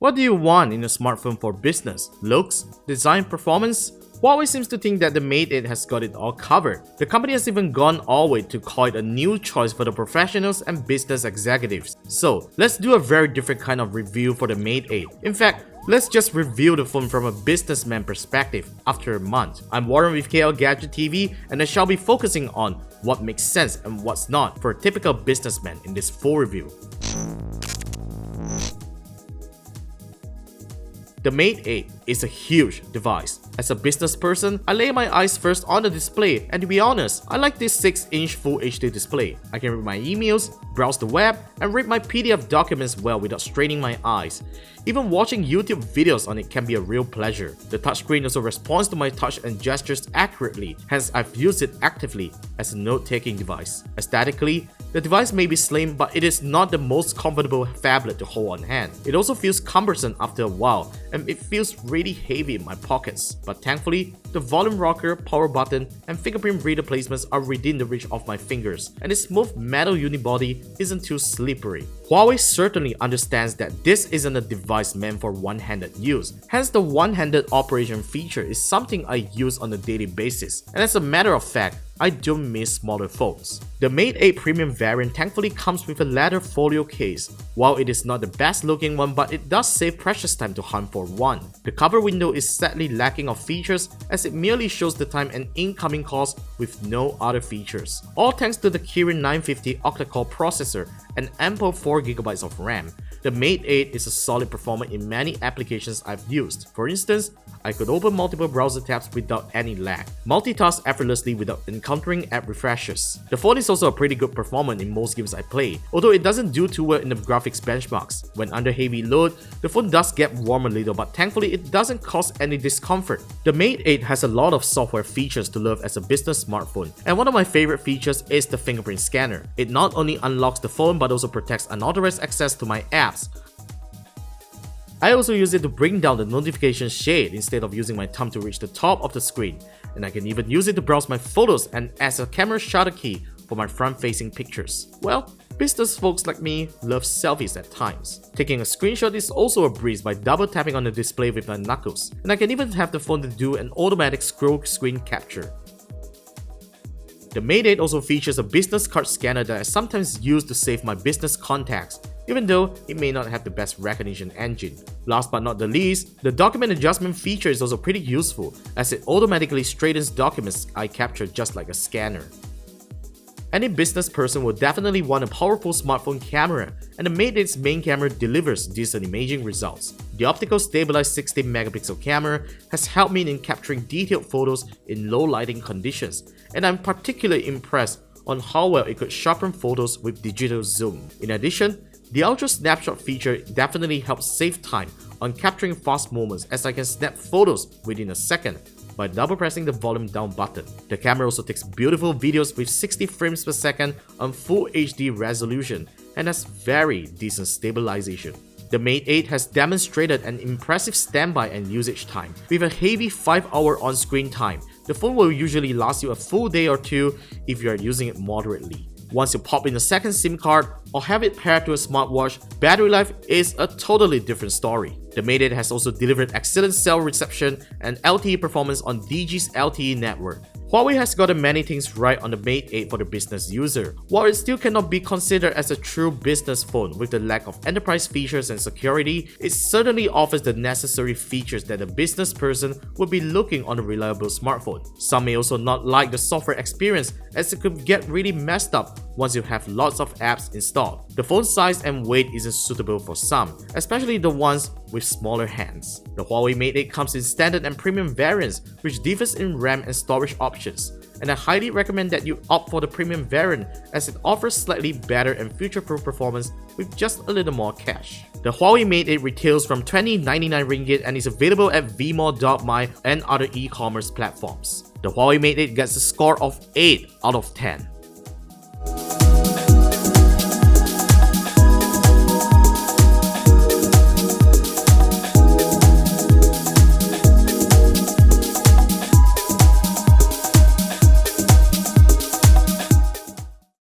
What do you want in a smartphone for business? Looks? Design? Performance? Huawei seems to think that the Mate 8 has got it all covered. The company has even gone all the way to call it a new choice for the professionals and business executives. So, let's do a very different kind of review for the Mate 8. In fact, let's just review the phone from a businessman perspective after a month. I'm Warren with KLGadgetTV, and I shall be focusing on what makes sense and what's not for a typical businessman in this full review. The Mate 8 is a huge device. As a business person, I lay my eyes first on the display, and to be honest, I like this 6-inch Full HD display. I can read my emails, browse the web, and read my PDF documents well without straining my eyes. Even watching YouTube videos on it can be a real pleasure. The touchscreen also responds to my touch and gestures accurately, hence I've used it actively as a note-taking device. Aesthetically, the device may be slim, but it is not the most comfortable phablet to hold on hand. It also feels cumbersome after a while, and it feels really heavy in my pockets. But thankfully, the volume rocker, power button, and fingerprint reader placements are within the reach of my fingers, and its smooth metal unibody isn't too slippery. Huawei certainly understands that this isn't a device meant for one-handed use, hence the one-handed operation feature is something I use on a daily basis, and as a matter of fact, I don't miss smaller phones. The Mate 8 premium variant thankfully comes with a leather folio case. While it is not the best looking one, but it does save precious time to hunt for one. The cover window is sadly lacking of features as it merely shows the time and incoming calls with no other features. All thanks to the Kirin 950 octa-core processor and ample 4GB of RAM. The Mate 8 is a solid performer in many applications I've used. For instance, I could open multiple browser tabs without any lag, multitask effortlessly without encountering app refreshes. The phone is also a pretty good performer in most games I play, although it doesn't do too well in the graphics benchmarks. When under heavy load, the phone does get warm a little, but thankfully it doesn't cause any discomfort. The Mate 8 has a lot of software features to love as a business smartphone, and one of my favorite features is the Fingerprint Scanner. It not only unlocks the phone but also protects unauthorized access to my apps. I also use it to bring down the notification shade instead of using my thumb to reach the top of the screen, and I can even use it to browse my photos and as a camera shutter key for my front-facing pictures. Well, business folks like me love selfies at times. Taking a screenshot is also a breeze by double tapping on the display with my knuckles, and I can even have the phone to do an automatic scroll screen capture. The Mate 8 also features a business card scanner that I sometimes use to save my business contacts, even though it may not have the best recognition engine. Last but not the least, the document adjustment feature is also pretty useful as it automatically straightens documents I capture just like a scanner. Any business person will definitely want a powerful smartphone camera, and the Mate 8's main camera delivers decent imaging results. The optical stabilized 16-megapixel camera has helped me in capturing detailed photos in low lighting conditions, and I'm particularly impressed on how well it could sharpen photos with digital zoom. In addition, the Ultra Snapshot feature definitely helps save time on capturing fast moments as I can snap photos within a second by double pressing the volume down button. The camera also takes beautiful videos with 60 frames per second on Full HD resolution and has very decent stabilization. The Mate 8 has demonstrated an impressive standby and usage time. With a heavy 5-hour on-screen time, the phone will usually last you a full day or two if you are using it moderately. Once you pop in a second SIM card or have it paired to a smartwatch, battery life is a totally different story. The Mate 8 has also delivered excellent cell reception and LTE performance on Digi's LTE network. Huawei has gotten many things right on the Mate 8 for the business user. While it still cannot be considered as a true business phone with the lack of enterprise features and security, it certainly offers the necessary features that a business person would be looking on a reliable smartphone. Some may also not like the software experience as it could get really messed up once you have lots of apps installed. The phone size and weight isn't suitable for some, especially the ones with smaller hands. The Huawei Mate 8 comes in standard and premium variants, which differs in RAM and storage options, and I highly recommend that you opt for the premium variant as it offers slightly better and future-proof performance with just a little more cash. The Huawei Mate 8 retails from 2099 ringgit and is available at vmall.my and other e-commerce platforms. The Huawei Mate 8 gets a score of 8 out of 10.